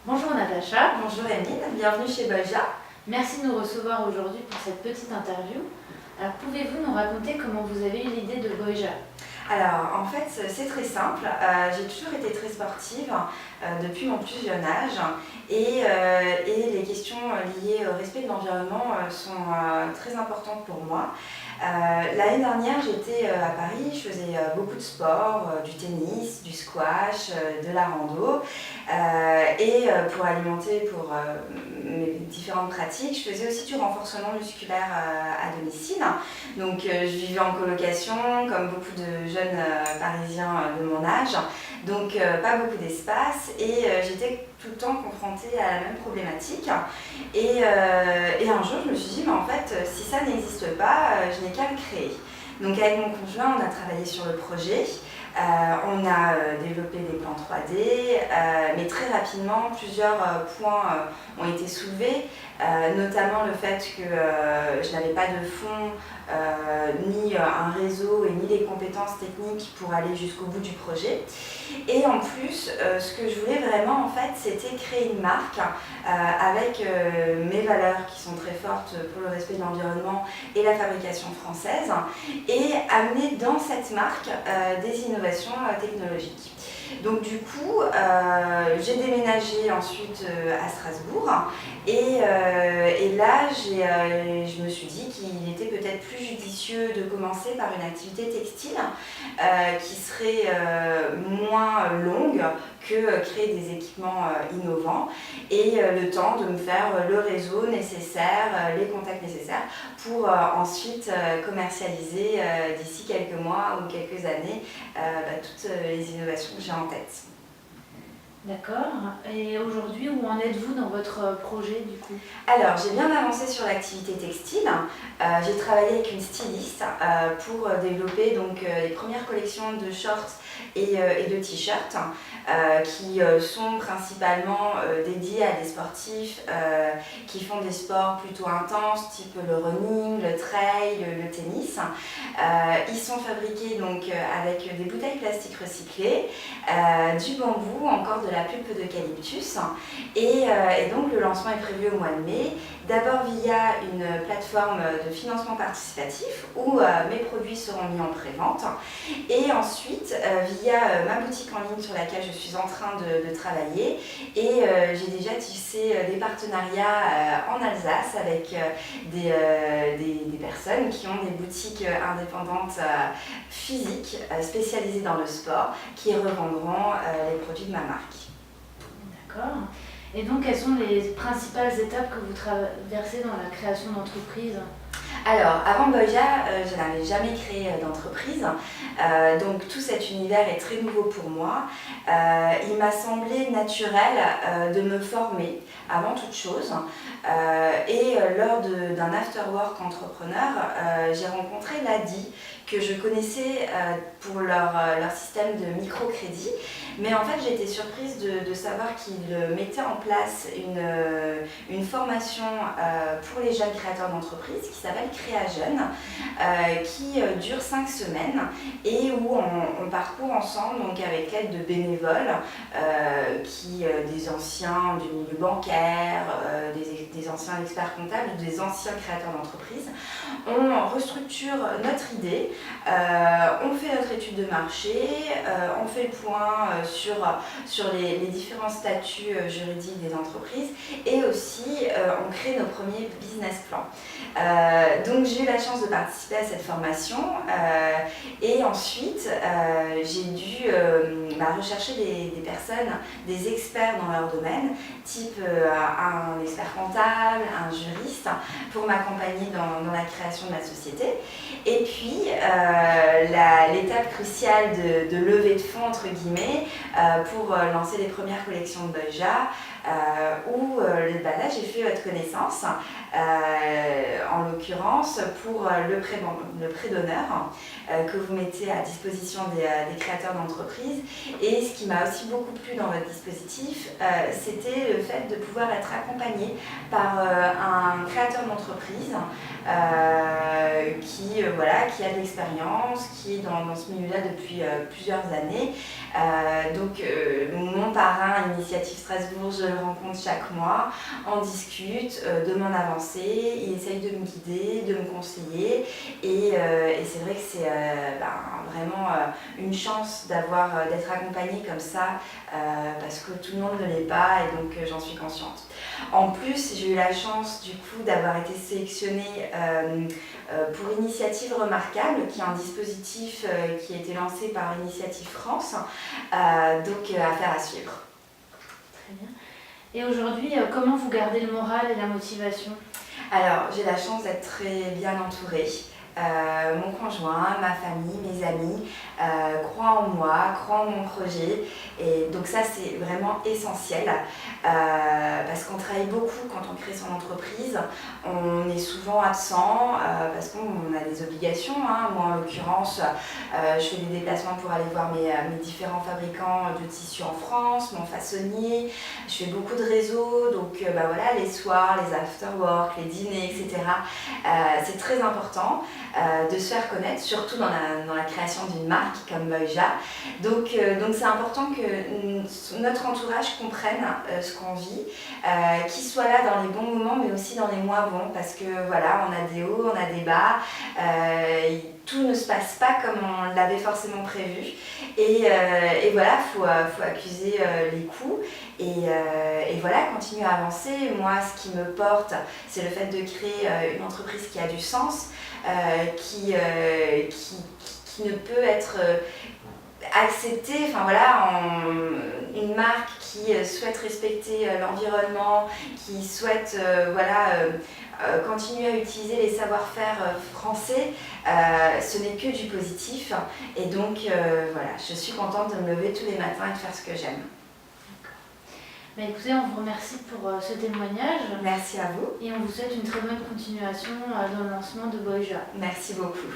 Bonjour Natacha, Bonjour Émile, bienvenue chez Bolja. merci de nous recevoir aujourd'hui pour cette petite interview. Alors pouvez-vous nous raconter comment vous avez eu l'idée de Boja? Alors en fait c'est très simple, j'ai toujours été très sportive depuis mon plus jeune âge et les questions liées au respect de l'environnement sont très importantes pour moi. L'année dernière j'étais à Paris, je faisais beaucoup de sport, du tennis, du squash, de la rando pour alimenter mes différentes pratiques, je faisais aussi du renforcement musculaire à domicile. Donc je vivais en colocation comme beaucoup de jeunes parisiens de mon âge, donc pas beaucoup d'espace et j'étais tout le temps confrontée à la même problématique et un jour je me suis dit mais en fait si ça n'existe pas, je n'ai qu'à le créer. Donc avec mon conjoint on a travaillé sur le projet. On a développé des plans 3D, mais très rapidement plusieurs points ont été soulevés, notamment le fait que je n'avais pas de fonds, ni un réseau et ni les compétences techniques pour aller jusqu'au bout du projet. Et en plus, ce que je voulais vraiment en fait, c'était créer une marque avec mes valeurs qui sont très fortes pour le respect de l'environnement et la fabrication française, et amener dans cette marque des innovations technologiques. Donc du coup, j'ai déménagé ensuite à Strasbourg et là, je me suis dit qu'il était peut-être plus judicieux de commencer par une activité textile qui serait moins longue que créer des équipements innovants et le temps de me faire le réseau nécessaire, les contacts nécessaires pour ensuite commercialiser d'ici quelques mois ou quelques années toutes les innovations que j'ai en tête. D'accord. Et aujourd'hui, où en êtes-vous dans votre projet du coup? Alors, j'ai bien avancé sur l'activité textile. J'ai travaillé avec une styliste pour développer donc, les premières collections de shorts et de t-shirts qui sont principalement dédiés à des sportifs qui font des sports plutôt intenses, type le running, le trail, le tennis. Ils sont fabriqués donc, avec des bouteilles plastiques recyclées, du bambou, encore de la pulpe d'eucalyptus. Et donc le lancement est prévu au mois de mai, d'abord via une plateforme de financement participatif où mes produits seront mis en pré-vente, et ensuite via ma boutique en ligne sur laquelle je suis en train de travailler, et j'ai déjà tissé des partenariats en Alsace avec des personnes qui ont des boutiques indépendantes physiques spécialisées dans le sport qui revendront les produits de ma marque. D'accord. Et donc, quelles sont les principales étapes que vous traversez dans la création d'entreprise? Alors, avant Boja, je n'avais jamais créé d'entreprise, donc tout cet univers est très nouveau pour moi. Il m'a semblé naturel de me former avant toute chose, et lors d'un after-work entrepreneur, j'ai rencontré Ladi, que je connaissais pour leur système de microcrédit, mais en fait j'ai été surprise de savoir qu'ils mettaient en place une formation pour les jeunes créateurs d'entreprise qui s'appelle Créa Jeune, qui dure 5 semaines et où on parcourt ensemble donc, avec l'aide de bénévoles, des anciens du milieu bancaire, des anciens experts comptables ou des anciens créateurs d'entreprise. On restructure notre idée, on fait notre étude de marché, on fait le point sur les différents statuts juridiques des entreprises, et aussi on crée nos premiers business plans. Donc j'ai eu la chance de participer à cette formation et ensuite j'ai dû rechercher des personnes, des experts dans leur domaine, type un expert comptable, un juriste, pour m'accompagner dans la création de la société. Et puis l'étape cruciale de levée de fonds entre guillemets pour lancer les premières collections de Boja, où là j'ai fait votre connaissance, en l'occurrence pour le prêt d'honneur que vous mettez à disposition des créateurs d'entreprises. Et ce qui m'a aussi beaucoup plu dans votre dispositif, c'était le fait de pouvoir être accompagné par un créateur d'entreprise qui a de l'expérience, qui est dans ce milieu-là depuis plusieurs années, Mon parrain Initiative Strasbourg, je le rencontre chaque mois, on discute de mon avancée, il essaye de me guider, de me conseiller et c'est vrai que c'est vraiment une chance d'être accompagnée comme ça parce que tout le monde ne l'est pas et donc j'en suis consciente. En plus, j'ai eu la chance du coup d'avoir été sélectionnée pour Initiative Remarquable, qui est un dispositif qui a été lancé par Initiative France, affaire à suivre. Très bien. Et aujourd'hui, comment vous gardez le moral et la motivation ? Alors, j'ai la chance d'être très bien entourée. Mon conjoint, ma famille, mes amis croient en moi, croient en mon projet et donc ça c'est vraiment essentiel parce qu'on travaille beaucoup quand on crée son entreprise, on est souvent absent parce qu'on a des obligations, hein. Moi en l'occurrence je fais des déplacements pour aller voir mes différents fabricants de tissus en France, mon façonnier, je fais beaucoup de réseaux donc voilà, les soirs, les after-work, les dîners, etc. C'est très important. De se faire connaître, surtout dans la création d'une marque comme Boyja. Donc c'est important que notre entourage comprenne ce qu'on vit, qu'il soit là dans les bons moments mais aussi dans les moins bons parce que voilà, on a des hauts, on a des bas, tout ne se passe pas comme on l'avait forcément prévu et voilà, faut accuser les coups et voilà, continuer à avancer. Moi, ce qui me porte, c'est le fait de créer une entreprise qui a du sens, qui ne peut être acceptée, enfin voilà, une marque qui souhaite respecter l'environnement, qui souhaite continuer à utiliser les savoir-faire français, ce n'est que du positif et donc voilà, je suis contente de me lever tous les matins et de faire ce que j'aime. Bah écoutez, on vous remercie pour ce témoignage. Merci à vous. Et on vous souhaite une très bonne continuation dans le lancement de Boyja. Merci beaucoup.